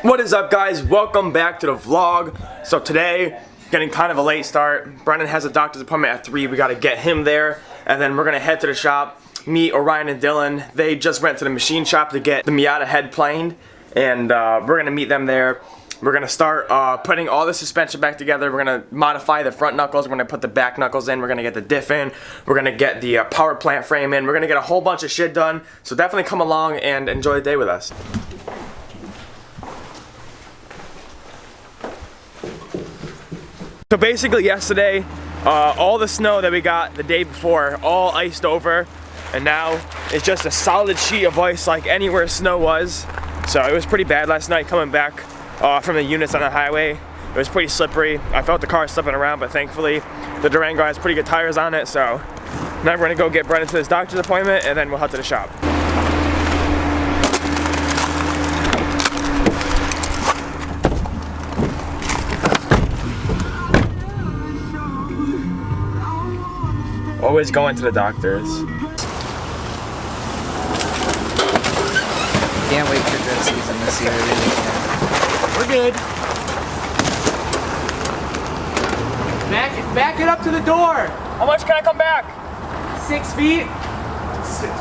What is up, guys? Welcome back to the vlog. So today, getting kind of a late start. Brendan has a doctor's appointment at 3. We gotta get him there, and then we're gonna head to the shop. Meet Orion and Dyllan. They just went to the machine shop to get the Miata head planed, and we're gonna meet them there. We're gonna start putting all the suspension back together. We're gonna modify the front knuckles. We're gonna put the back knuckles in. We're gonna get the diff in. We're gonna get the power plant frame in. We're gonna get a whole bunch of shit done. So definitely come along and enjoy the day with us. So basically yesterday, all the snow that we got the day before, all iced over, and now it's just a solid sheet of ice like anywhere snow was. So it was pretty bad last night coming back from the units on the highway. It was pretty slippery. I felt the car slipping around, but thankfully the Durango has pretty good tires on it. So now we're gonna go get Brendan to his doctor's appointment, and then we'll head to the shop. Always going to the doctors. Can't wait for dress season this year, really can't. We're good. Back it up to the door. How much can I come back? 6 feet. 6 feet.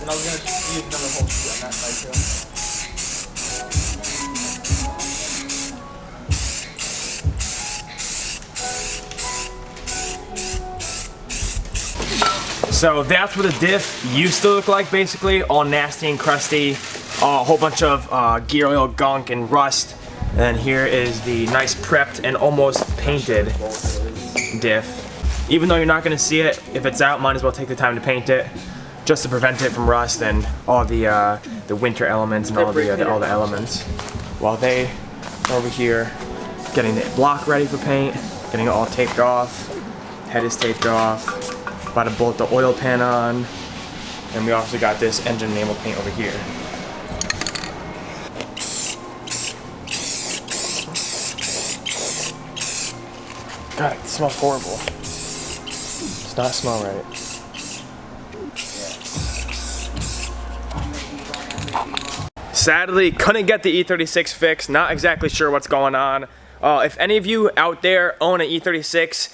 And I was gonna use another whole sheet on that side too. So that's what the diff used to look like, basically, all nasty and crusty, a whole bunch of gear oil gunk and rust. And then here is the nice prepped and almost painted diff. Even though you're not gonna see it, if it's out, might as well take the time to paint it, just to prevent it from rust and all the winter elements and all the elements. While they are over here getting the block ready for paint, getting it all taped off, head is taped off. About to bolt the oil pan on, and we also got this engine enamel paint over here. God, it smells horrible. Does not smell right. Sadly, couldn't get the E36 fixed. Not exactly sure what's going on. If any of you out there own an E36,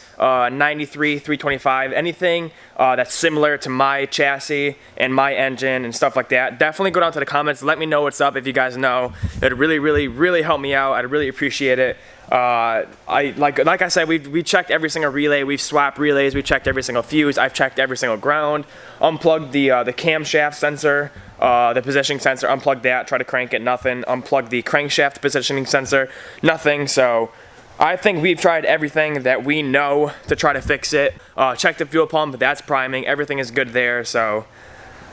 93, 325, anything that's similar to my chassis and my engine and stuff like that, definitely go down to the comments. Let me know what's up if you guys know. It'd really help me out. I'd really appreciate it. Like I said, we checked every single relay. We've swapped relays. We checked every single fuse. I've checked every single ground. Unplugged the camshaft sensor. The positioning sensor, unplug that, try to crank it, nothing. Unplug the crankshaft positioning sensor, nothing. So I think we've tried everything that we know to try to fix it. Check the fuel pump, that's priming, everything is good there, so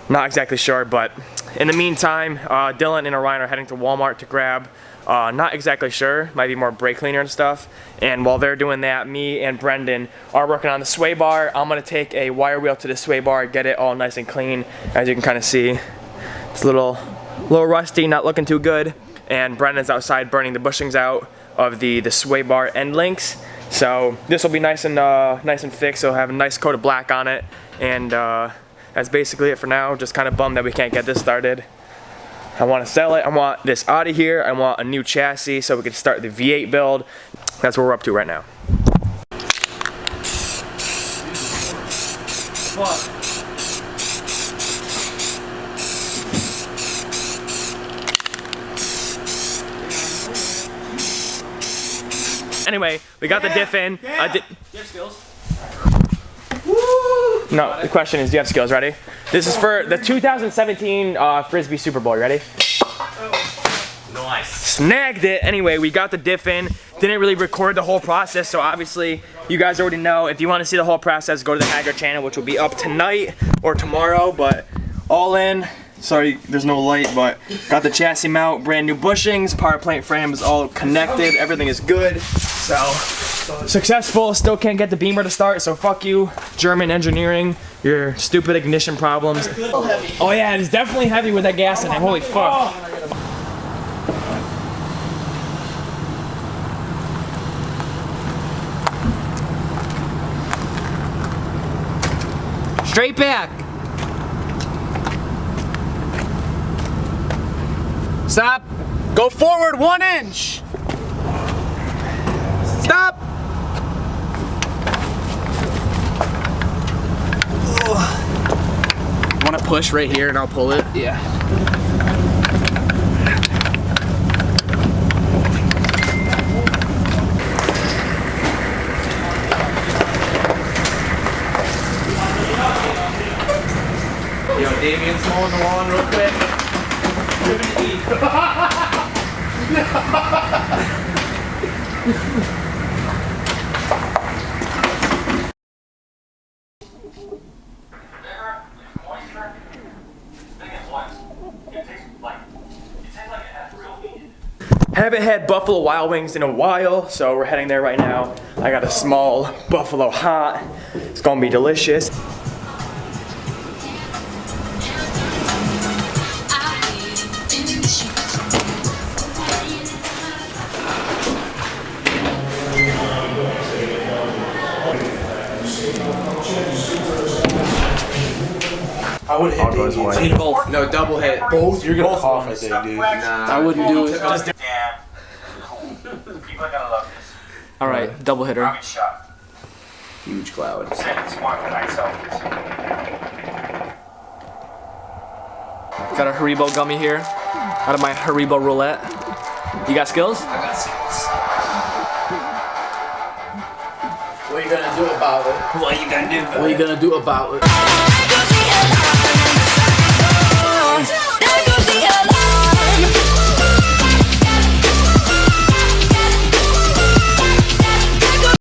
not exactly sure. But in the meantime, Dyllan and Orion are heading to Walmart to grab, not exactly sure, might be more brake cleaner and stuff. And while they're doing that, me and Brendan are working on the sway bar. I'm gonna take a wire wheel to the sway bar, get it all nice and clean, as you can kind of see. It's a little rusty, not looking too good, and Brendan's outside burning the bushings out of the sway bar end links. So this will be nice and fixed. It'll have a nice coat of black on it, and that's basically it for now. Just kind of bummed that we can't get this started. I want to sell it. I want this out of here. I want a new chassis so we can start the V8 build. That's what we're up to right now. What? Anyway, we got the diff in. You have skills? No, the question is, do you have skills? Ready? This is for the 2017 Frisbee Super Bowl. You ready? Nice. Snagged it. Anyway, we got the diff in. Didn't really record the whole process, so obviously you guys already know. If you want to see the whole process, go to the Hager channel, which will be up tonight or tomorrow. But all in. Sorry, there's no light, but got the chassis mount, brand new bushings, power plant frame is all connected, everything is good. So, successful, still can't get the Beamer to start, so fuck you, German engineering, your stupid ignition problems. Oh yeah, it is definitely heavy with that gas in it, holy fuck. Straight back. Stop. Go forward 1 inch. Stop. Want to push right here and I'll pull it? Yeah. Yo, Damien's mowing the lawn real quick. Give it to eat. Haven't had Buffalo Wild Wings in a while, so we're heading there right now. I got a small Buffalo Hot. It's gonna be delicious. I would hit Damien. Both. No, double hit. Both? You're gonna cough, I think, dude. Nah. I wouldn't do it. Damn. People are gonna love this. All right, double hitter. Rocket shot. Huge cloud. Send smart tonight selfies. Got a Haribo gummy here. Out of my Haribo roulette. You got skills? I got skills. What are you gonna do about it? What are you gonna do? What are you gonna do about it? There goes the